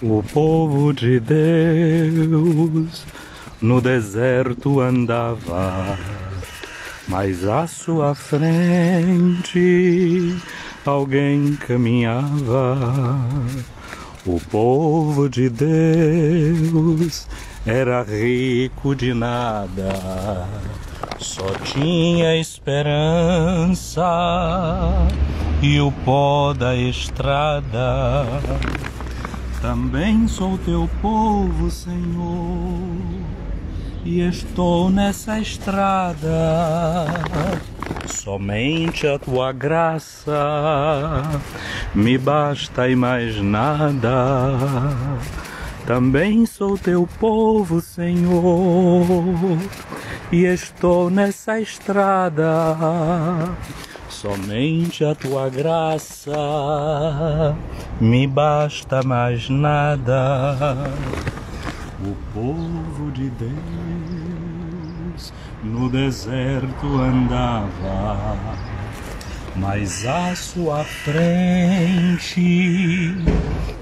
O povo de Deus no deserto andava, mas à sua frente alguém caminhava. O povo de Deus era rico de nada, só tinha esperança e o pó da estrada. Também sou teu povo, Senhor, e estou nessa estrada. Somente a tua graça me basta e mais nada. Também sou teu povo, Senhor, e estou nessa estrada. Somente a tua graça me basta mais nada. O povo de Deus no deserto andava, mas à sua frente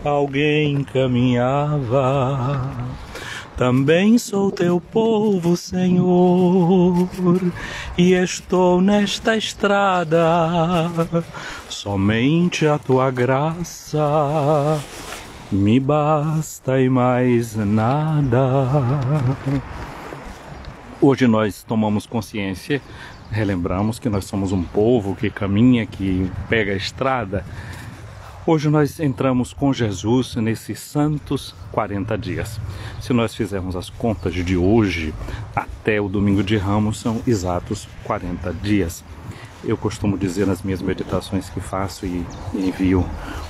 alguém caminhava. Também sou teu povo, Senhor, e estou nesta estrada. Somente a tua graça me basta e mais nada. Hoje nós tomamos consciência, relembramos que nós somos um povo que caminha, que pega a estrada. Hoje nós entramos com Jesus nesses santos 40 dias. Se nós fizermos as contas de hoje até o domingo de Ramos, são exatos 40 dias. Eu costumo dizer nas minhas meditações que faço e envio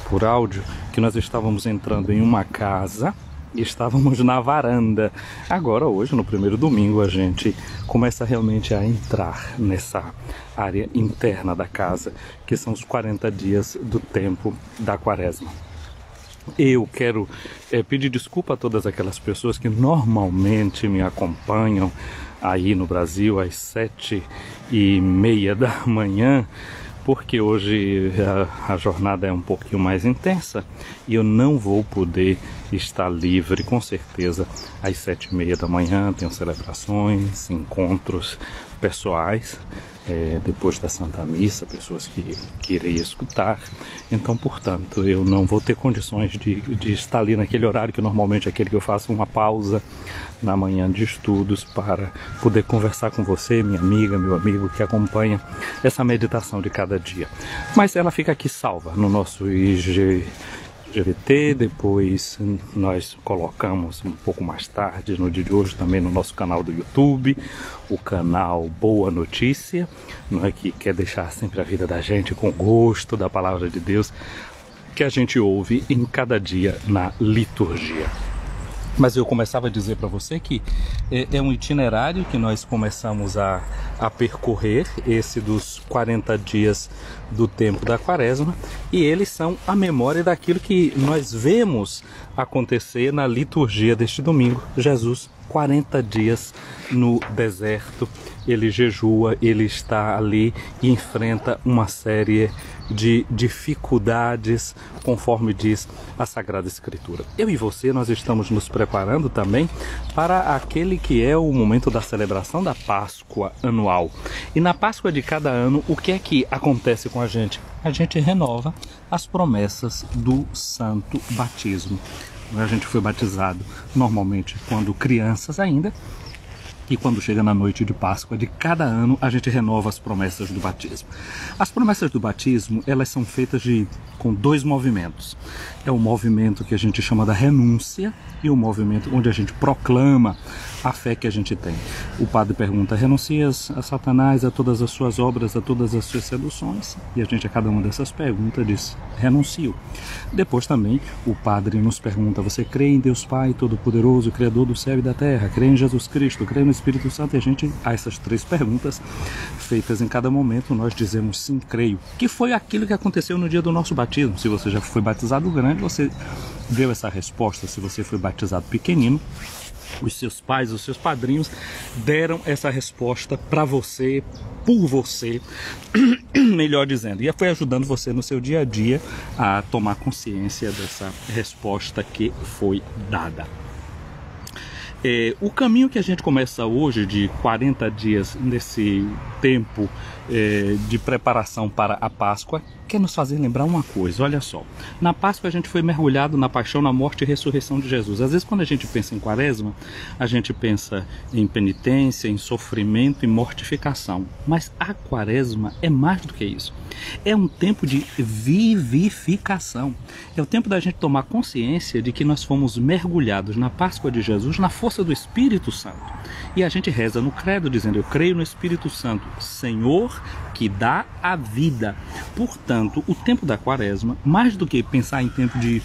por áudio, que nós estávamos entrando em uma casa e estávamos na varanda. Agora, hoje, no primeiro domingo, a gente começa realmente a entrar nessa área interna da casa, que são os 40 dias do tempo da quaresma. Eu quero pedir desculpa a todas aquelas pessoas que normalmente me acompanham aí no Brasil às 7h30 da manhã, porque hoje a jornada é um pouquinho mais intensa e eu não vou poder estar livre, com certeza, às 7h30 da manhã. Tenho celebrações, encontros pessoais, depois da Santa Missa, pessoas que irei escutar. Então, portanto, eu não vou ter condições de estar ali naquele horário que normalmente é aquele que eu faço uma pausa na manhã de estudos para poder conversar com você, minha amiga, meu amigo que acompanha essa meditação de cada dia. Mas ela fica aqui salva no nosso IGVT, depois nós colocamos um pouco mais tarde, no dia de hoje, também no nosso canal do YouTube, o canal Boa Notícia, não é, que quer deixar sempre a vida da gente com gosto da Palavra de Deus, que a gente ouve em cada dia na liturgia. Mas eu começava a dizer para você que é um itinerário que nós começamos a percorrer, esse dos 40 dias do tempo da quaresma, e eles são a memória daquilo que nós vemos acontecer na liturgia deste domingo. Jesus, 40 dias no deserto, ele jejua, ele está ali e enfrenta uma série de dificuldades, conforme diz a Sagrada Escritura. Eu e você, nós estamos nos preparando também para aquele que é o momento da celebração da Páscoa anual. E na Páscoa de cada ano, o que é que acontece com a gente? A gente renova as promessas do Santo Batismo. A gente foi batizado normalmente quando crianças ainda, e quando chega na noite de Páscoa de cada ano, a gente renova as promessas do batismo. As promessas do batismo, elas são feitas com dois movimentos. É o movimento que a gente chama da renúncia e o movimento onde a gente proclama a fé que a gente tem. O padre pergunta: renuncias a Satanás, a todas as suas obras, a todas as suas seduções? E a gente, a cada uma dessas perguntas, diz: renuncio. Depois também o padre nos pergunta: você crê em Deus Pai Todo-Poderoso, Criador do céu e da terra? Crê em Jesus Cristo? Crê no Espírito Santo? E a gente, a essas três perguntas feitas em cada momento, nós dizemos sim, creio. Que foi aquilo que aconteceu no dia do nosso batismo. Se você já foi batizado grande, você deu essa resposta. Se você foi batizado pequenino, os seus pais, os seus padrinhos deram essa resposta para você, por você, melhor dizendo, e foi ajudando você no seu dia a dia a tomar consciência dessa resposta que foi dada. O caminho que a gente começa hoje de 40 dias nesse tempo de preparação para a Páscoa quer nos fazer lembrar uma coisa, olha só. Na Páscoa a gente foi mergulhado na paixão, na morte e ressurreição de Jesus. Às vezes quando a gente pensa em Quaresma, a gente pensa em penitência, em sofrimento e mortificação. Mas a Quaresma é mais do que isso. É um tempo de vivificação. É o tempo da gente tomar consciência de que nós fomos mergulhados na Páscoa de Jesus na força do Espírito Santo. E a gente reza no credo dizendo: eu creio no Espírito Santo, Senhor que dá a vida. Portanto, o tempo da Quaresma, mais do que pensar em tempo de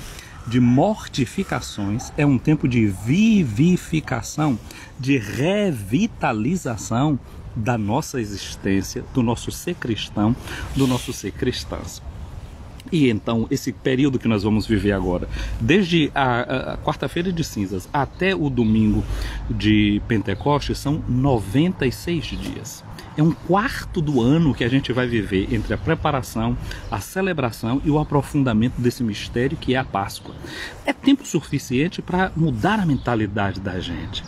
mortificações, é um tempo de vivificação, de revitalização da nossa existência, do nosso ser cristão, do nosso ser cristãs. E então, esse período que nós vamos viver agora, desde a quarta-feira de cinzas até o domingo de Pentecostes, são 96 dias. É um quarto do ano que a gente vai viver entre a preparação, a celebração e o aprofundamento desse mistério que é a Páscoa. É tempo suficiente para mudar a mentalidade da gente.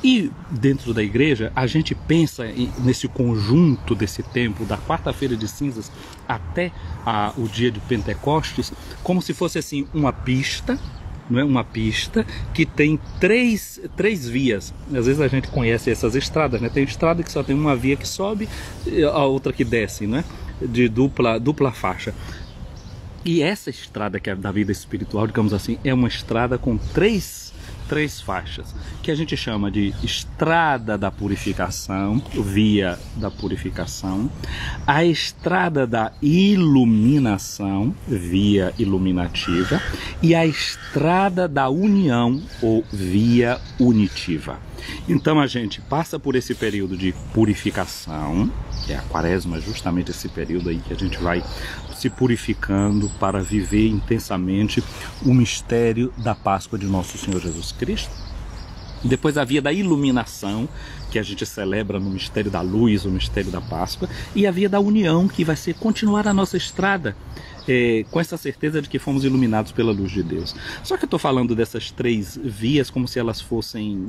E dentro da igreja, a gente pensa nesse conjunto desse tempo, da quarta-feira de cinzas até o dia de Pentecostes, como se fosse assim uma pista, não é? Uma pista que tem três vias. Às vezes a gente conhece essas estradas, né? Tem estrada que só tem uma via que sobe, a outra que desce, né? De dupla faixa. E essa estrada que é da vida espiritual, digamos assim, é uma estrada com três faixas, que a gente chama de estrada da purificação, via da purificação, a estrada da iluminação, via iluminativa, e a estrada da união, ou via unitiva. Então a gente passa por esse período de purificação, que é a Quaresma, justamente esse período aí que a gente vai se purificando para viver intensamente o mistério da Páscoa de nosso Senhor Jesus Cristo. Depois a via da iluminação, que a gente celebra no mistério da luz, o mistério da Páscoa, e a via da união, que vai ser continuar a nossa estrada, com essa certeza de que fomos iluminados pela luz de Deus. Só que eu estou falando dessas três vias como se elas fossem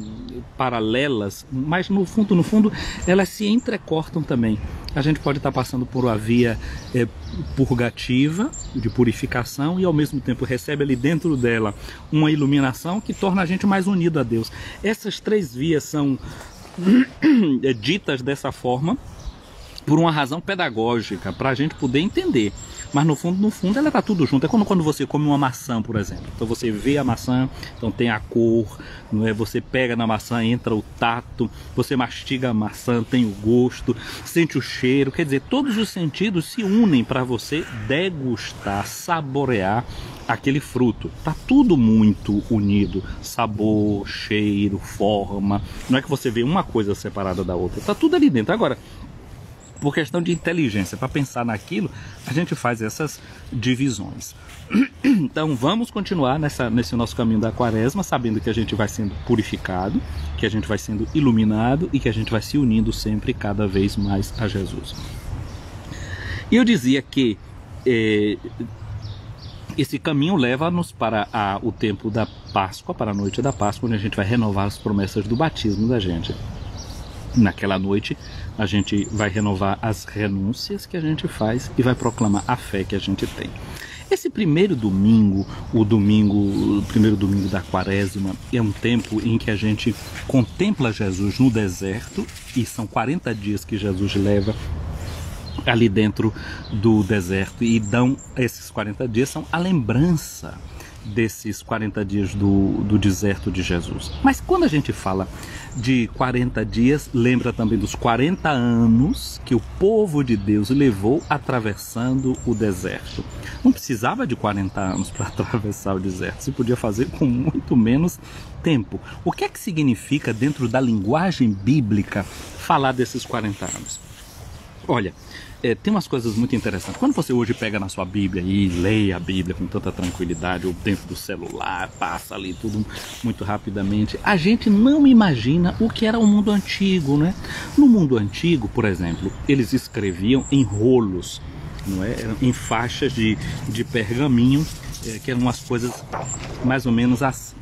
paralelas, mas no fundo, elas se entrecortam também. A gente pode estar passando por uma via purgativa, de purificação, e ao mesmo tempo recebe ali dentro dela uma iluminação que torna a gente mais unido a Deus. Essas três vias são ditas dessa forma por uma razão pedagógica, para a gente poder entender. Mas no fundo ela está tudo junto. É quando você come uma maçã, por exemplo. Então você vê a maçã, então tem a cor, não é? Você pega na maçã, entra o tato, você mastiga a maçã, tem o gosto, sente o cheiro. Quer dizer, todos os sentidos se unem para você degustar, saborear aquele fruto. Tá tudo muito unido, sabor, cheiro, forma. Não é que você vê uma coisa separada da outra. Tá tudo ali dentro. Agora, por questão de inteligência, para pensar naquilo, a gente faz essas divisões. Então vamos continuar nesse nosso caminho da Quaresma, sabendo que a gente vai sendo purificado, que a gente vai sendo iluminado e que a gente vai se unindo sempre cada vez mais a Jesus. E eu dizia que esse caminho leva-nos para o tempo da Páscoa, para a noite da Páscoa, onde a gente vai renovar as promessas do batismo da gente. Naquela noite a gente vai renovar as renúncias que a gente faz e vai proclamar a fé que a gente tem. Esse primeiro domingo, o primeiro domingo da Quaresma, é um tempo em que a gente contempla Jesus no deserto, e são 40 dias que Jesus leva ali dentro do deserto, e esses 40 dias são a lembrança desses 40 dias do deserto de Jesus. Mas quando a gente fala de 40 dias, lembra também dos 40 anos que o povo de Deus levou atravessando o deserto. Não precisava de 40 anos para atravessar o deserto, se podia fazer com muito menos tempo. O que é que significa, dentro da linguagem bíblica, falar desses 40 anos? Olha, tem umas coisas muito interessantes. Quando você hoje pega na sua Bíblia e lê a Bíblia com tanta tranquilidade, ou dentro do celular, passa ali tudo muito rapidamente, a gente não imagina o que era o mundo antigo, né? No mundo antigo, por exemplo, eles escreviam em rolos, não é? Em faixas de pergaminho, que eram umas coisas mais ou menos assim.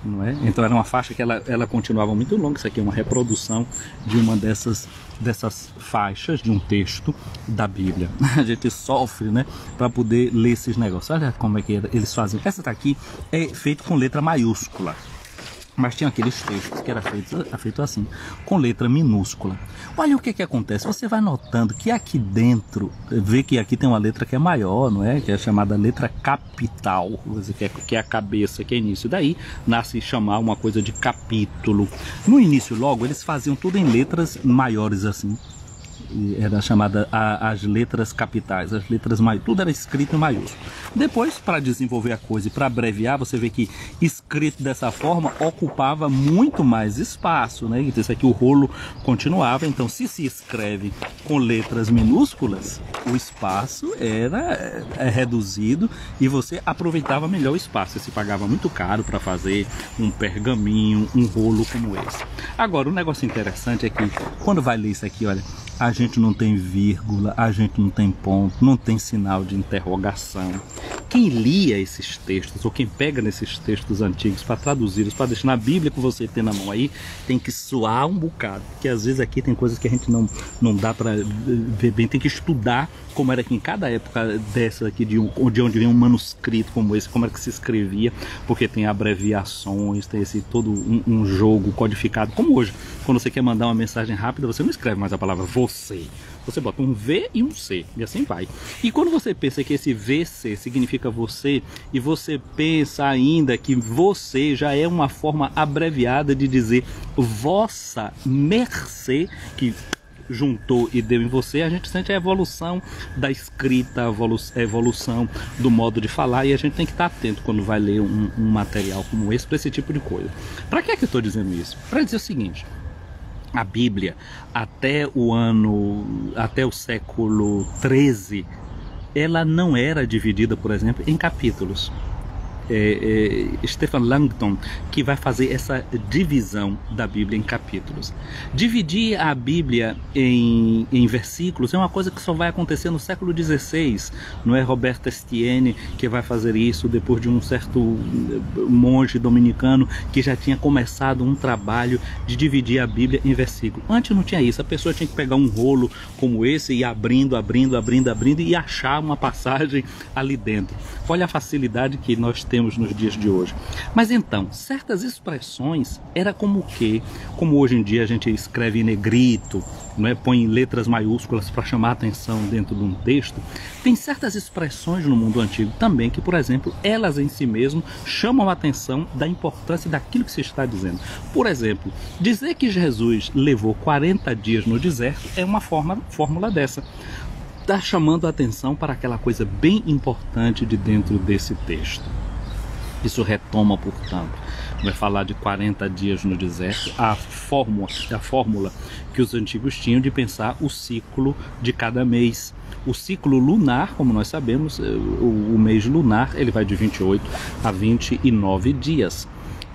Não é? Então era uma faixa que ela continuava muito longa. Isso aqui é uma reprodução de uma dessas faixas de um texto da Bíblia. A gente sofre, né, para poder ler esses negócios. Olha como é que eles fazem. Essa daqui é feita com letra maiúscula. Mas tinha aqueles textos que era feito assim, com letra minúscula. Olha o que acontece, você vai notando que aqui dentro, vê que aqui tem uma letra que é maior, não é? Que é chamada letra capital, que é a cabeça, que é início. Daí nasce chamar uma coisa de capítulo. No início logo eles faziam tudo em letras maiores assim. Era chamada as letras capitais, as letras maiúsculas, tudo era escrito em maiúsculo. Depois, para desenvolver a coisa e para abreviar, você vê que escrito dessa forma ocupava muito mais espaço, né? Então, isso aqui o rolo continuava. Então, se escreve com letras minúsculas, o espaço era reduzido e você aproveitava melhor o espaço. Você pagava muito caro para fazer um pergaminho, um rolo como esse. Agora, o negócio interessante é que quando vai ler isso aqui, olha, a gente não tem vírgula, a gente não tem ponto, não tem sinal de interrogação. Quem lia esses textos, ou quem pega nesses textos antigos para traduzi-los, para deixar na Bíblia que você tem na mão aí, tem que suar um bocado, porque às vezes aqui tem coisas que a gente não dá para ver bem, tem que estudar como era que em cada época dessa aqui, de onde vem um manuscrito como esse, como era que se escrevia, porque tem abreviações, tem esse todo um jogo codificado, como hoje, quando você quer mandar uma mensagem rápida, você não escreve mais a palavra você bota um V e um C, e assim vai. E quando você pensa que esse VC significa você, e você pensa ainda que você já é uma forma abreviada de dizer vossa mercê, que juntou e deu em você, a gente sente a evolução da escrita, a evolução do modo de falar, e a gente tem que estar atento quando vai ler um material como esse, para esse tipo de coisa. Para que é que eu estou dizendo isso? Para dizer o seguinte: a Bíblia, até o século XIII, ela não era dividida, por exemplo, em capítulos. Stephen Langton que vai fazer essa divisão da Bíblia em capítulos. Dividir a Bíblia em versículos é uma coisa que só vai acontecer no século XVI. Não é Roberto Estienne que vai fazer isso depois de um certo monge dominicano que já tinha começado um trabalho de dividir a Bíblia em versículos. Antes não tinha isso, a pessoa tinha que pegar um rolo como esse e ir abrindo e achar uma passagem ali dentro. Olha a facilidade que nós temos nos dias de hoje. Mas então, certas expressões era como hoje em dia a gente escreve em negrito, não é? Põe letras maiúsculas para chamar a atenção dentro de um texto. Tem certas expressões no mundo antigo também que, por exemplo, elas em si mesmo chamam a atenção da importância daquilo que se está dizendo. Por exemplo, dizer que Jesus levou 40 dias no deserto é uma fórmula dessa. Está chamando a atenção para aquela coisa bem importante de dentro desse texto. Isso retoma, portanto, vai falar de 40 dias no deserto, a fórmula que os antigos tinham de pensar o ciclo de cada mês. O ciclo lunar, como nós sabemos, o mês lunar, ele vai de 28 a 29 dias.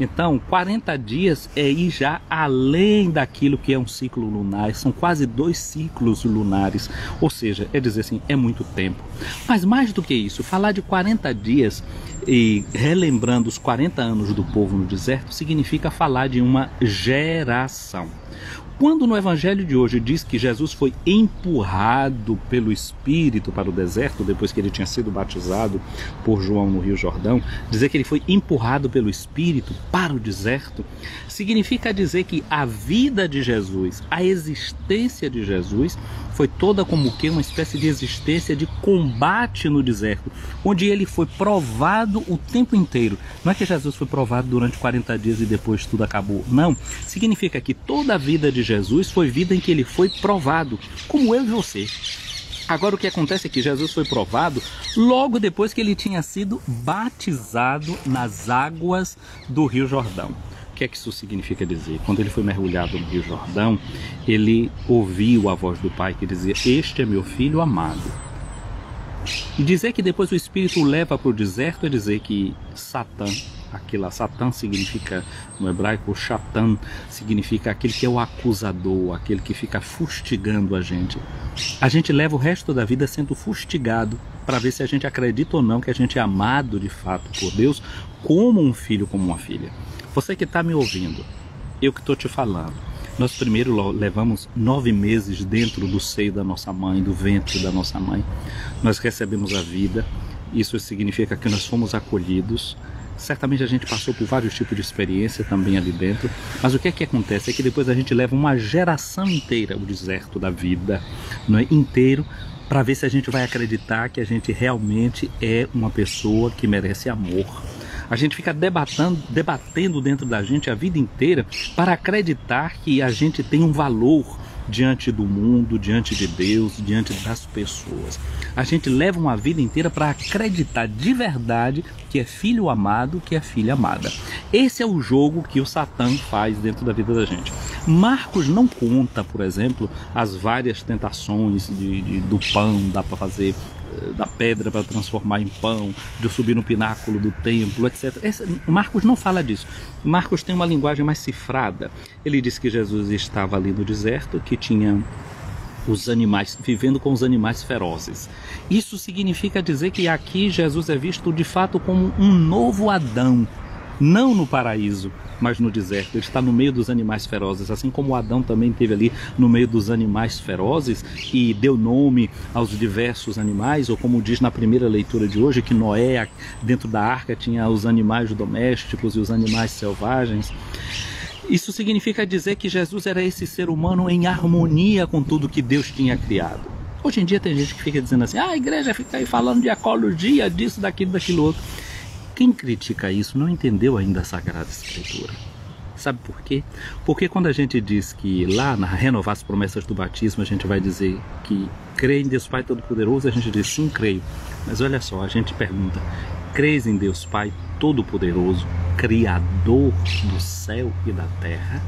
Então, 40 dias é ir já além daquilo que é um ciclo lunar. São quase 2 ciclos lunares. Ou seja, é dizer assim, é muito tempo. Mas mais do que isso, falar de 40 dias e relembrando os 40 anos do povo no deserto, significa falar de uma geração. Quando no Evangelho de hoje diz que Jesus foi empurrado pelo Espírito para o deserto, depois que ele tinha sido batizado por João no Rio Jordão, dizer que ele foi empurrado pelo Espírito para o deserto, significa dizer que a vida de Jesus, a existência de Jesus, foi toda como que uma espécie de existência de combate no deserto, onde ele foi provado o tempo inteiro. Não é que Jesus foi provado durante 40 dias e depois tudo acabou. Não. Significa que toda a vida de Jesus foi vida em que ele foi provado, como eu e você. Agora o que acontece é que Jesus foi provado logo depois que ele tinha sido batizado nas águas do Rio Jordão. O que é que isso significa dizer? Quando ele foi mergulhado no Rio Jordão, ele ouviu a voz do Pai que dizia: este é meu filho amado. E dizer que depois o Espírito o leva para o deserto é dizer que Satã, Satã significa no hebraico, Shatan significa aquele que é o acusador, aquele que fica fustigando a gente. A gente leva o resto da vida sendo fustigado para ver se a gente acredita ou não que a gente é amado de fato por Deus, como um filho, como uma filha. Você que está me ouvindo, eu que estou te falando, nós primeiro levamos 9 meses dentro do seio da nossa mãe, do ventre da nossa mãe. Nós recebemos a vida, isso significa que nós fomos acolhidos. Certamente a gente passou por vários tipos de experiência também ali dentro, mas o que é que acontece? É que depois a gente leva uma geração inteira, o deserto da vida, não é? Inteiro, para ver se a gente vai acreditar que a gente realmente é uma pessoa que merece amor. A gente fica debatendo dentro da gente a vida inteira para acreditar que a gente tem um valor diante do mundo, diante de Deus, diante das pessoas. A gente leva uma vida inteira para acreditar de verdade que é filho amado, que é filha amada. Esse é o jogo que o Satã faz dentro da vida da gente. Marcos não conta, por exemplo, as várias tentações do pão, dá para fazer da pedra para transformar em pão, de eu subir no pináculo do templo, etc. Marcos não fala disso. Marcos tem uma linguagem mais cifrada. Ele diz que Jesus estava ali no deserto, que tinha os animais, vivendo com os animais ferozes. Isso significa dizer que aqui Jesus é visto de fato como um novo Adão, não no paraíso, mas no deserto. Ele está no meio dos animais ferozes, assim como Adão também esteve ali no meio dos animais ferozes e deu nome aos diversos animais, ou como diz na primeira leitura de hoje, que Noé, dentro da arca, tinha os animais domésticos e os animais selvagens. Isso significa dizer que Jesus era esse ser humano em harmonia com tudo que Deus tinha criado. Hoje em dia tem gente que fica dizendo assim: a igreja fica aí falando de ecologia, disso, daquilo outro. Quem critica isso não entendeu ainda a Sagrada Escritura. Sabe por quê? Porque quando a gente diz que lá na Renovar as Promessas do Batismo a gente vai dizer que crê em Deus Pai Todo-Poderoso, a gente diz sim, creio. Mas olha só, a gente pergunta: crês em Deus Pai Todo-Poderoso, Criador do céu e da terra?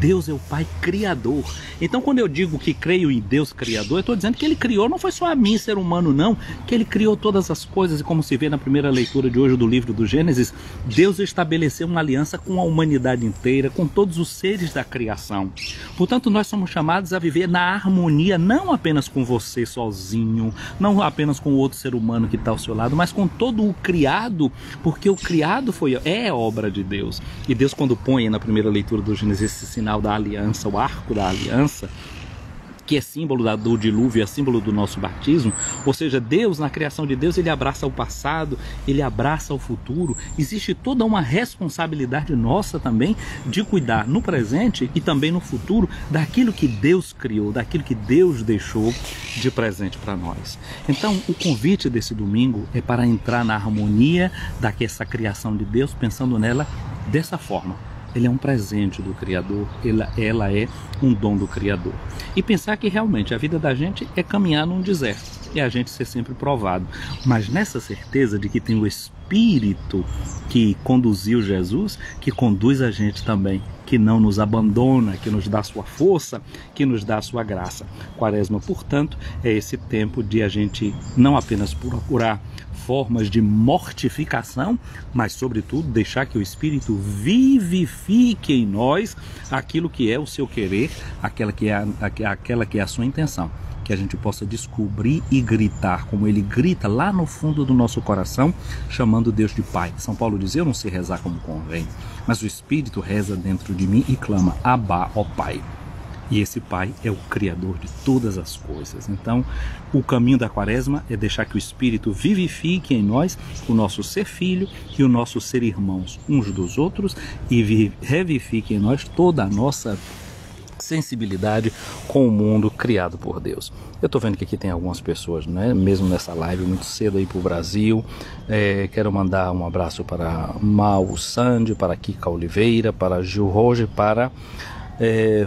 Deus é o Pai Criador. Então quando eu digo que creio em Deus Criador, eu estou dizendo que Ele criou, não foi só a mim, ser humano, não, que Ele criou todas as coisas. E como se vê na primeira leitura de hoje do livro do Gênesis, Deus estabeleceu uma aliança com a humanidade inteira, com todos os seres da criação. Portanto, nós somos chamados a viver na harmonia, não apenas com você sozinho, não apenas com o outro ser humano que está ao seu lado, mas com todo o criado, porque o criado é obra de Deus. E Deus, quando põe na primeira leitura do Gênesis esse sinal da aliança, o arco da aliança, que é símbolo do dilúvio, é símbolo do nosso batismo, ou seja, Deus, na criação de Deus, Ele abraça o passado, Ele abraça o futuro. Existe toda uma responsabilidade nossa também de cuidar no presente e também no futuro daquilo que Deus criou, daquilo que Deus deixou de presente para nós. Então, o convite desse domingo é para entrar na harmonia dessa criação de Deus, pensando nela dessa forma. Ele é um presente do Criador, ela é um dom do Criador. E pensar que realmente a vida da gente é caminhar num deserto e a gente ser sempre provado. Mas nessa certeza de que tem o Espírito que conduziu Jesus, que conduz a gente também, que não nos abandona, que nos dá sua força, que nos dá sua graça. Quaresma, portanto, é esse tempo de a gente não apenas procurar formas de mortificação, mas sobretudo deixar que o Espírito vivifique em nós aquilo que é o seu querer, aquela que é a sua intenção. Que a gente possa descobrir e gritar, como ele grita lá no fundo do nosso coração, chamando Deus de Pai. São Paulo diz: eu não sei rezar como convém, mas o Espírito reza dentro de mim e clama: Abá, ó Pai. E esse Pai é o Criador de todas as coisas. Então, o caminho da Quaresma é deixar que o Espírito vivifique em nós o nosso ser filho e o nosso ser irmãos uns dos outros e revivifique em nós toda a nossa sensibilidade com o mundo criado por Deus. Eu estou vendo que aqui tem algumas pessoas, né, mesmo nessa live, muito cedo aí para o Brasil. Quero mandar um abraço para Mau Sandy, para Kika Oliveira, para Gil Roger, para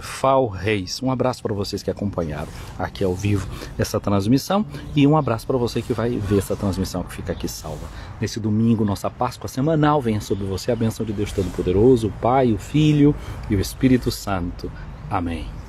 Fal Reis. Um abraço para vocês que acompanharam aqui ao vivo essa transmissão e um abraço para você que vai ver essa transmissão que fica aqui salva. Nesse domingo, nossa Páscoa semanal, venha sobre você a bênção de Deus Todo-Poderoso, o Pai, o Filho e o Espírito Santo. Amém.